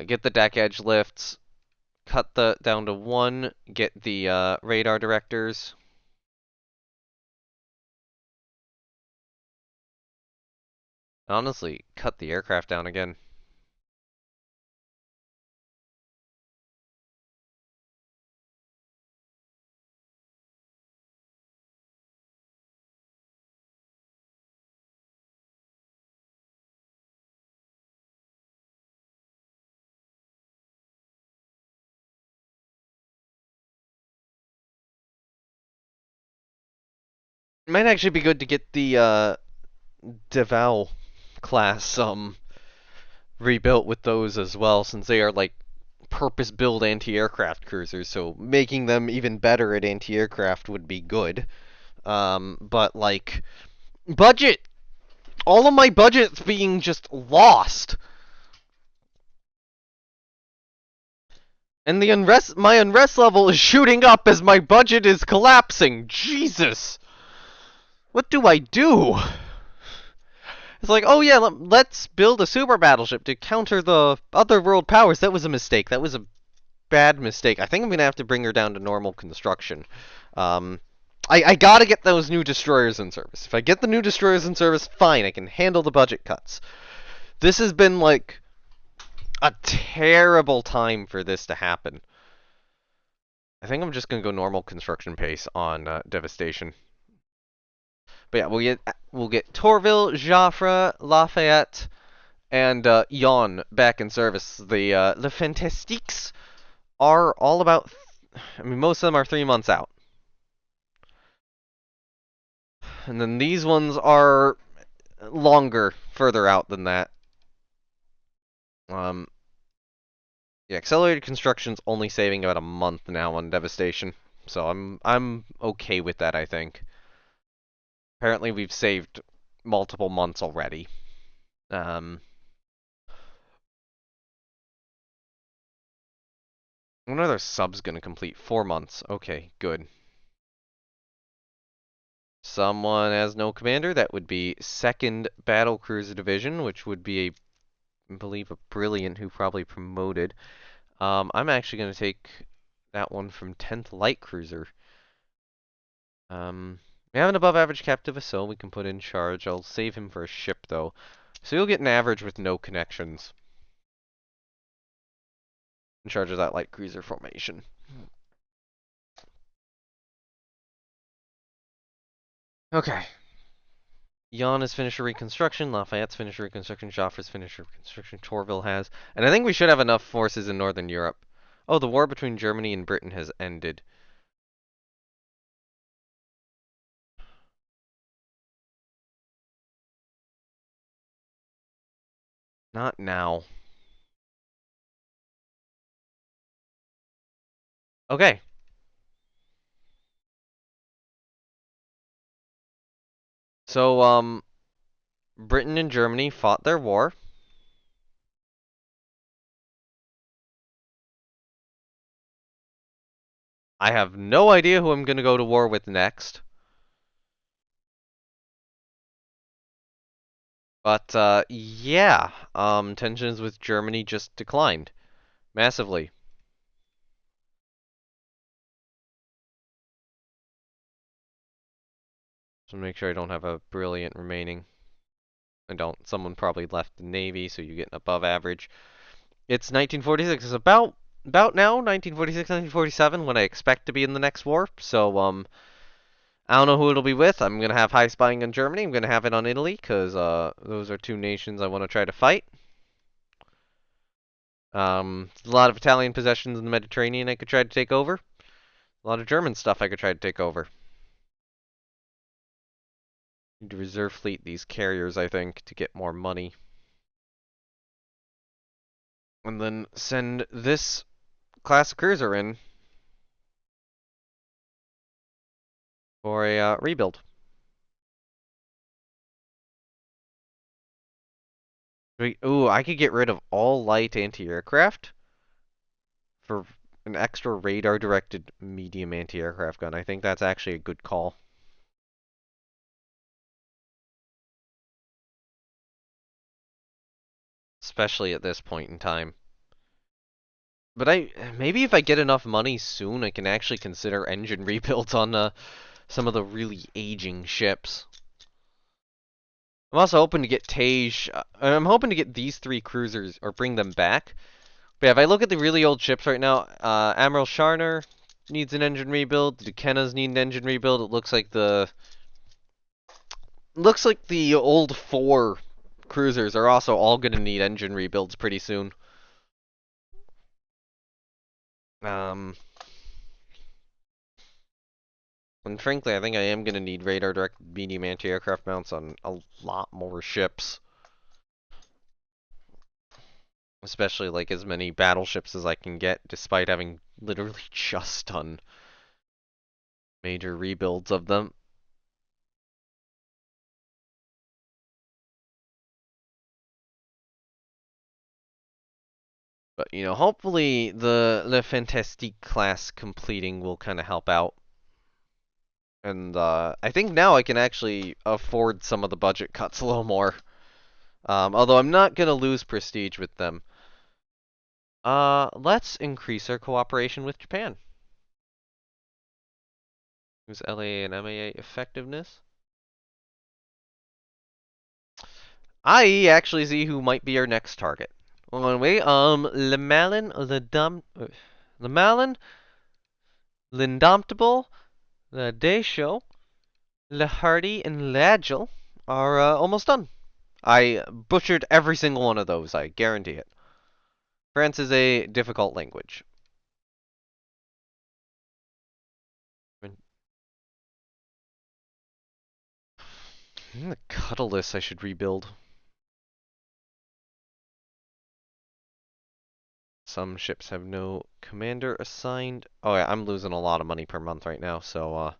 get the deck edge lifts, cut the down to 1, get the radar directors. Honestly, cut the aircraft down again. It might actually be good to get the Deval class rebuilt with those as well, since they are like purpose-built anti-aircraft cruisers. So making them even better at anti-aircraft would be good. But like budget, all of my budget's being just lost. And my unrest level is shooting up as my budget is collapsing. Jesus. What do I do? It's like, oh yeah, let's build a super battleship to counter the other world powers. That was a mistake. That was a bad mistake. I think I'm gonna have to bring her down to normal construction. Um, I gotta get those new destroyers in service. If I get the new destroyers in service, fine, I can handle the budget cuts. This has been like a terrible time for this to happen. I think I'm just gonna go normal construction pace on Devastation. But yeah, we'll get Torville, Joffre, Lafayette, and Yon back in service. The Le Fantastiques are all about. I mean, most of them are 3 months out, and then these ones are longer, further out than that. Um, yeah, accelerated construction's only saving about a month now on Devastation, so I'm okay with that. I think. Apparently, we've saved multiple months already. Um, when are their subs gonna complete? 4 months. Okay, good. Someone has no commander. That would be 2nd Battle Cruiser Division, which would be I believe, a brilliant who probably promoted. I'm actually going to take that one from 10th Light Cruiser. We have an above average captive assault we can put in charge. I'll save him for a ship, though. So you'll get an average with no connections. In charge of that light cruiser formation. Okay. Jan has finished her reconstruction, Lafayette's finished her reconstruction, Joffre's finished her reconstruction, Torville has. And I think we should have enough forces in Northern Europe. Oh, the war between Germany and Britain has ended. Not now. Okay. So, Britain and Germany fought their war. I have no idea who I'm gonna go to war with next. But, yeah. Tensions with Germany just declined massively. So make sure I don't have a brilliant remaining. I don't. Someone probably left the Navy, so you get an above average. It's 1946. It's about now, 1946, 1947, when I expect to be in the next war. So, I don't know who it'll be with. I'm gonna have high spying on Germany. I'm gonna have it on Italy, because those are two nations I want to try to fight. A lot of Italian possessions in the Mediterranean I could try to take over. A lot of German stuff I could try to take over. Need to reserve fleet these carriers, I think, to get more money. And then send this class cruiser in for a rebuild. Ooh, I could get rid of all light anti-aircraft for an extra radar-directed medium anti-aircraft gun. I think that's actually a good call. Especially at this point in time. But maybe if I get enough money soon, I can actually consider engine rebuilds on some of the really aging ships. I'm also hoping to get Tage. I'm hoping to get these three cruisers or bring them back. But yeah, if I look at the really old ships right now, Admiral Sharner needs an engine rebuild. The Duquesnes need an engine rebuild. It looks like the old four cruisers are also all going to need engine rebuilds pretty soon. Um, and frankly, I think I am going to need radar-directed medium anti-aircraft mounts on a lot more ships. Especially like as many battleships as I can get, despite having literally just done major rebuilds of them. But, hopefully the Le Fantastique class completing will kind of help out. And I think now I can actually afford some of the budget cuts a little more. Although I'm not going to lose prestige with them. Let's increase our cooperation with Japan. Who's LA and MAA effectiveness? I actually see who might be our next target. Hold on, wait. Le Malin, L'indomptable, Le Deschaux, Le Hardy, and L'Agile are almost done. I butchered every single one of those, I guarantee it. France is a difficult language. The Cutlass I should rebuild. Some ships have no commander assigned. Oh yeah, I'm losing a lot of money per month right now, so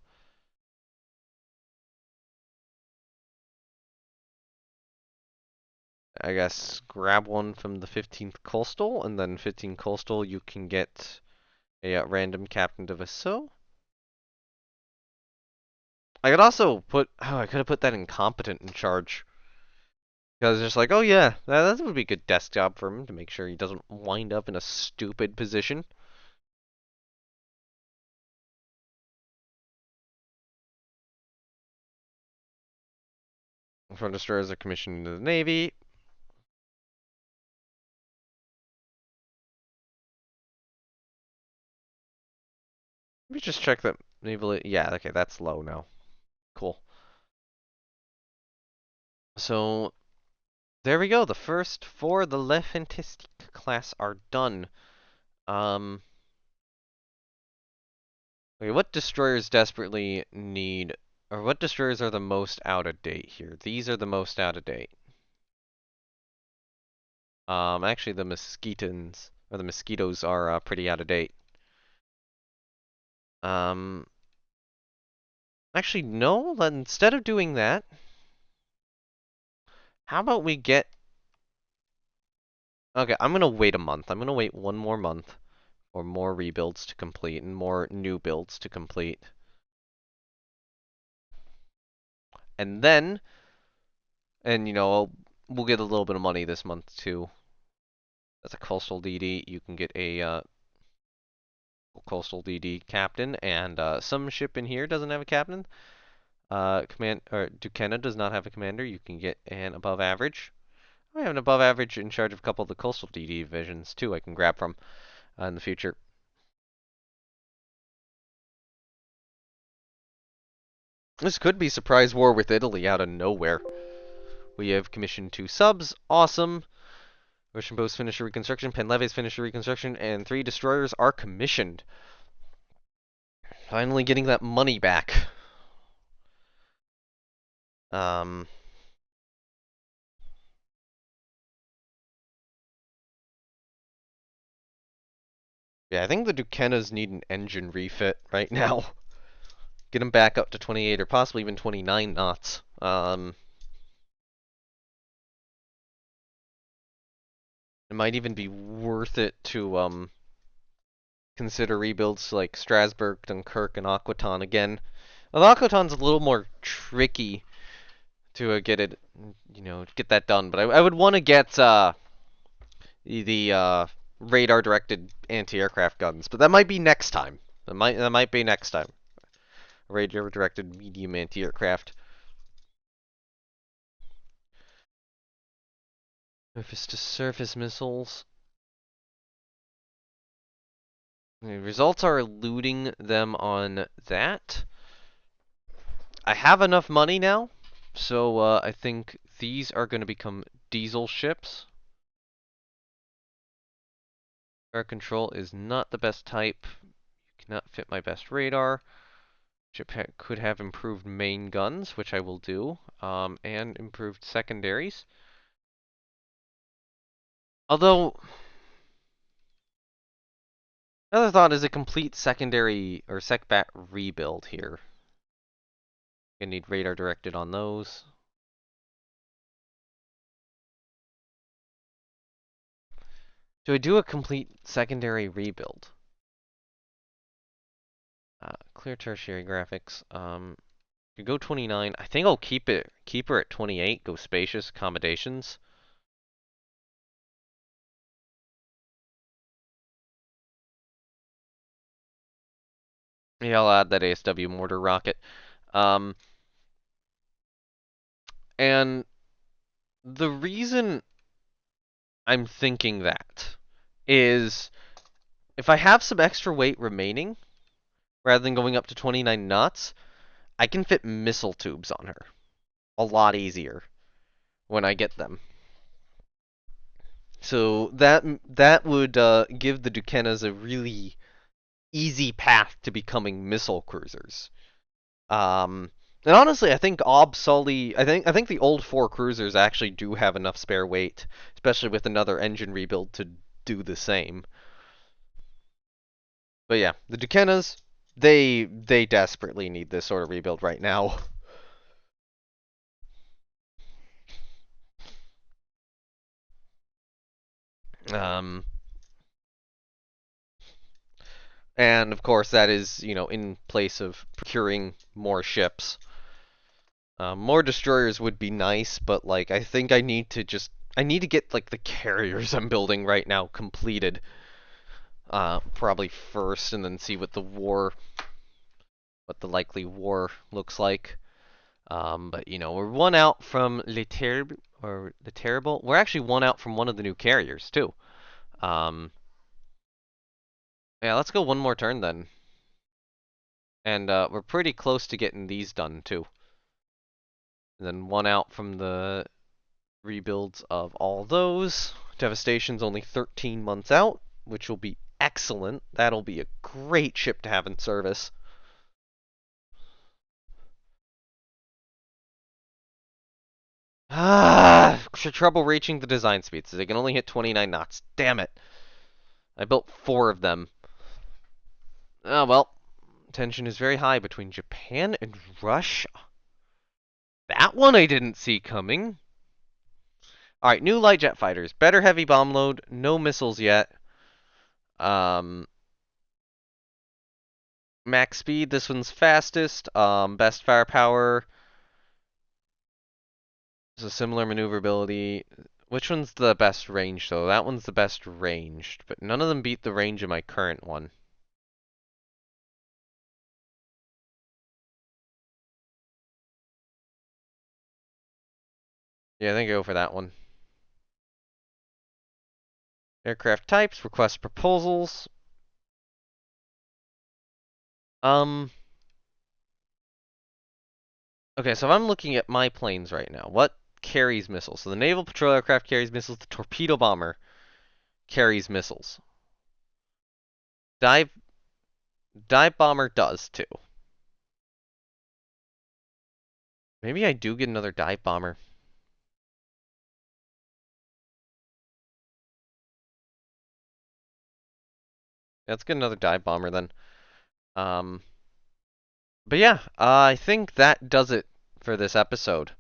I guess grab one from the 15th Coastal, and then 15 Coastal you can get a random captain de vaisseau. I could also I could have put that incompetent in charge. Because it's just like, oh yeah, that would be a good desk job for him to make sure he doesn't wind up in a stupid position. Front destroyers are commissioned into the Navy. Let me just check that naval. Yeah, okay, that's low now. Cool. So there we go. The first four the Le Fantastique class are done. Um, okay, what destroyers desperately need, or what destroyers are the most out of date here? These are the most out of date. Actually, the mosquitoes are pretty out of date. Um, actually, no. Instead of doing that, how about we get? Okay, I'm gonna wait a month. I'm gonna wait one more month for more rebuilds to complete and more new builds to complete, and then, we'll get a little bit of money this month too. That's a coastal DD. You can get a coastal DD captain, and some ship in here doesn't have a captain. Duquesne does not have a commander. You can get an above average. I have an above average in charge of a couple of the coastal DD divisions too. I can grab from in the future. This could be surprise war with Italy out of nowhere. We have commissioned 2 subs. Awesome. Russian boats finished reconstruction. Penleves finished reconstruction, and 3 destroyers are commissioned. Finally getting that money back. Um, yeah, I think the Duquesnes need an engine refit right now. Get them back up to 28 or possibly even 29 knots. It might even be worth it to consider rebuilds like Strasbourg, Dunkirk, and Aquitaine again. Well, Aquitaine's a little more tricky to get it, get that done. But I would want to get the radar-directed anti-aircraft guns. But that might be next time. That might be next time. Radar-directed medium anti-aircraft. Surface-to-surface missiles. The results are eluding them on that. I have enough money now, so I think these are going to become diesel ships. Air control is not the best type. Cannot fit my best radar. Ship could have improved main guns, which I will do, and improved secondaries. Although, another thought is a complete secondary or secbat rebuild here. Gonna need radar directed on those. Do I do a complete secondary rebuild? Clear tertiary graphics. You go 29. I think I'll keep her at 28. Go spacious accommodations. Yeah, I'll add that ASW mortar rocket. And the reason I'm thinking that is if I have some extra weight remaining, rather than going up to 29 knots, I can fit missile tubes on her a lot easier when I get them. So that would give the Duquesnes a really easy path to becoming missile cruisers. And honestly, I think I think the old 4 cruisers actually do have enough spare weight, especially with another engine rebuild to do the same. But yeah, the Duquesnes, they desperately need this sort of rebuild right now. Um, and of course that is, in place of procuring more ships. More destroyers would be nice, but like I think I need to get like the carriers I'm building right now completed. Probably first, and then see what the likely war looks like. But we're 1 out from Le Terrible. We're actually 1 out from one of the new carriers too. Yeah, let's go one more turn then. And we're pretty close to getting these done too. And then 1 out from the rebuilds of all those. Devastation's only 13 months out, which will be excellent. That'll be a great ship to have in service. Trouble reaching the design speeds. They can only hit 29 knots. Damn it. I built 4 of them. Oh, well. Tension is very high between Japan and Russia. That one I didn't see coming. Alright, new light jet fighters. Better heavy bomb load. No missiles yet. Max speed. This one's fastest. Best firepower. So similar maneuverability. Which one's the best range, though? That one's the best ranged, but none of them beat the range of my current one. Yeah, I think I go for that one. Aircraft types, request proposals. Okay, so if I'm looking at my planes right now, what carries missiles? So the naval patrol aircraft carries missiles, the torpedo bomber carries missiles. Dive bomber does too. Maybe I do get another dive bomber. Let's get another dive bomber then. But yeah, I think that does it for this episode.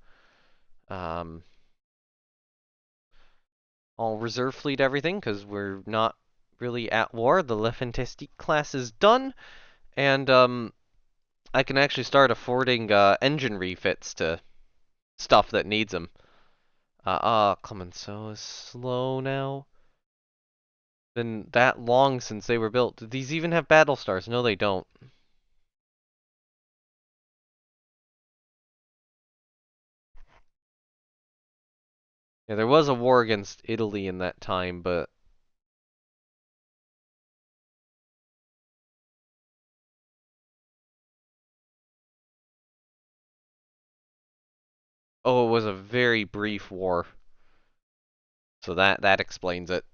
I'll reserve fleet everything because we're not really at war. The Lefantestique class is done, and I can actually start affording engine refits to stuff that needs them. Clemenceau is slow now. Been that long since they were built. Do these even have battle stars? No, they don't. Yeah, there was a war against Italy in that time, but oh, it was a very brief war. So that explains it.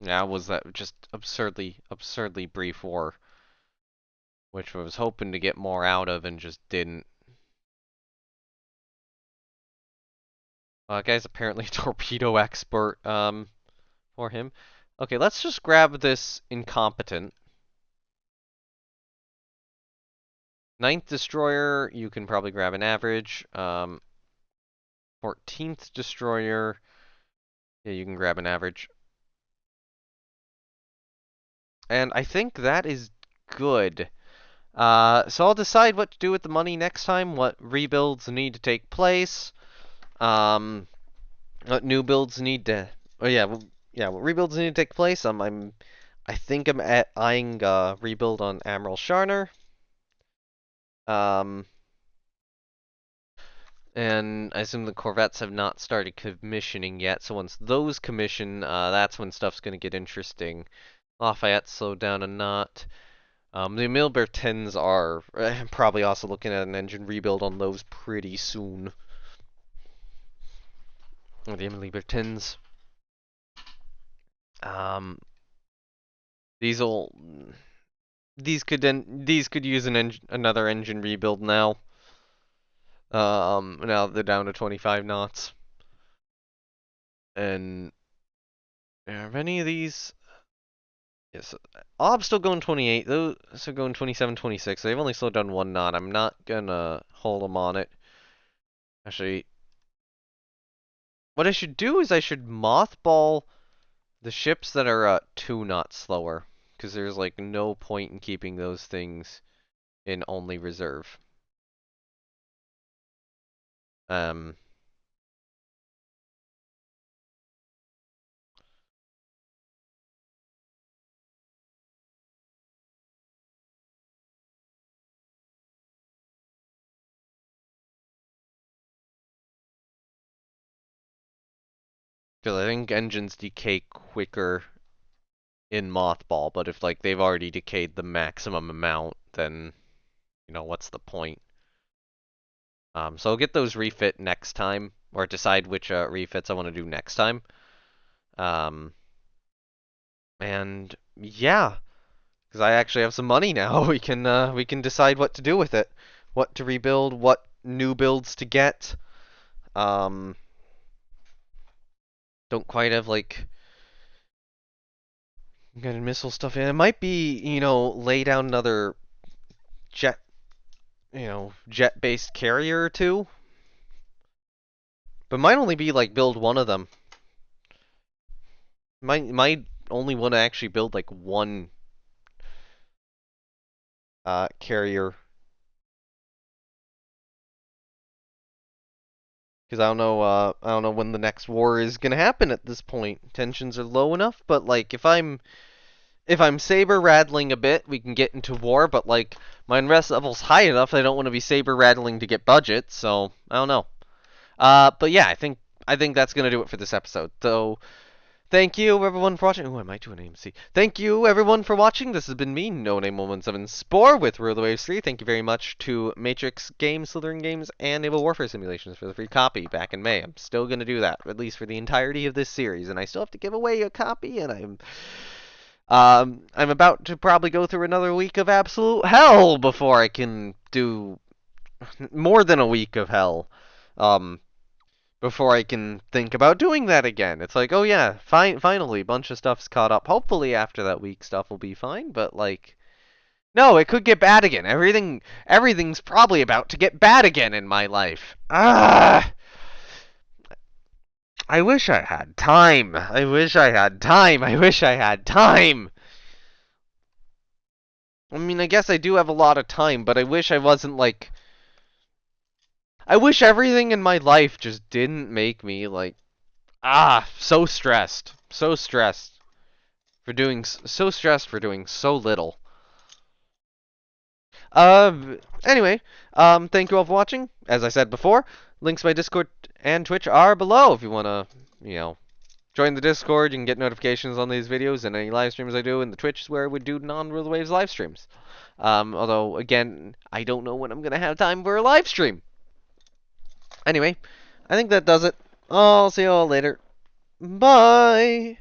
Yeah, was that just absurdly brief war, which I was hoping to get more out of and just didn't. Guy's apparently a torpedo expert, for him. Okay, let's just grab this incompetent. 9th destroyer, you can probably grab an average. 14th destroyer, yeah, you can grab an average. And I think that is good. So I'll decide what to do with the money next time, what rebuilds need to take place, what new builds need to, oh yeah, what rebuilds need to take place. I think I'm eyeing rebuild on Admiral Sharner. And I assume the corvettes have not started commissioning yet, so once those commission, that's when stuff's gonna get interesting. Lafayette slowed down a knot. The Emile Bertins are probably also looking at an engine rebuild on those pretty soon. Or the Emile Bertins. These could use another engine rebuild now. Now they're down to 25 knots. And are any of these? Yes, I'm still going 28. Those are going 27, 26. They've only slowed down 1 knot. I'm not gonna hold them on it. Actually, what I should do is I should mothball the ships that are 2 knots slower, because there's like no point in keeping those things in only reserve. Because I think engines decay quicker in mothball, but if like they've already decayed the maximum amount, then what's the point? So I'll get those refit next time, or decide which refits I want to do next time. And yeah, because I actually have some money now, we can decide what to do with it, what to rebuild, what new builds to get. Um, don't quite have like good missile stuff. And it might be, lay down another jet, jet-based carrier or two. But might only be like build one of them. Might only want to actually build like one carrier. Because I don't know when the next war is gonna happen at this point. Tensions are low enough, but like if I'm saber rattling a bit, we can get into war. But like my unrest level's high enough, I don't want to be saber rattling to get budget. So I don't know. But yeah, I think that's gonna do it for this episode. So thank you everyone for watching. Oh, I might do an AMC. Thank you everyone for watching. This has been me, No Name 117 Spore with Rule the Waves 3. Thank you very much to Matrix Games, Slytherin Games, and Naval Warfare Simulations for the free copy back in May. I'm still gonna do that, at least for the entirety of this series, and I still have to give away a copy, and I'm about to probably go through another week of absolute hell before I can do more than a week of hell. Before I can think about doing that again. It's like, oh yeah, finally, a bunch of stuff's caught up. Hopefully after that week stuff will be fine, but like, no, it could get bad again. Everything's probably about to get bad again in my life. Ah! I wish I had time. I wish I had time. I wish I had time. I mean, I guess I do have a lot of time, but I wish I wasn't like... I wish everything in my life just didn't make me like... so stressed. So stressed. So stressed for doing so little. Anyway, thank you all for watching. As I said before, links to my Discord and Twitch are below if you wanna, join the Discord. You can get notifications on these videos and any live streams I do, and the Twitch is where I would do non-Rule the Waves live streams. Although again, I don't know when I'm gonna have time for a live stream. Anyway, I think that does it. I'll see you all later. Bye.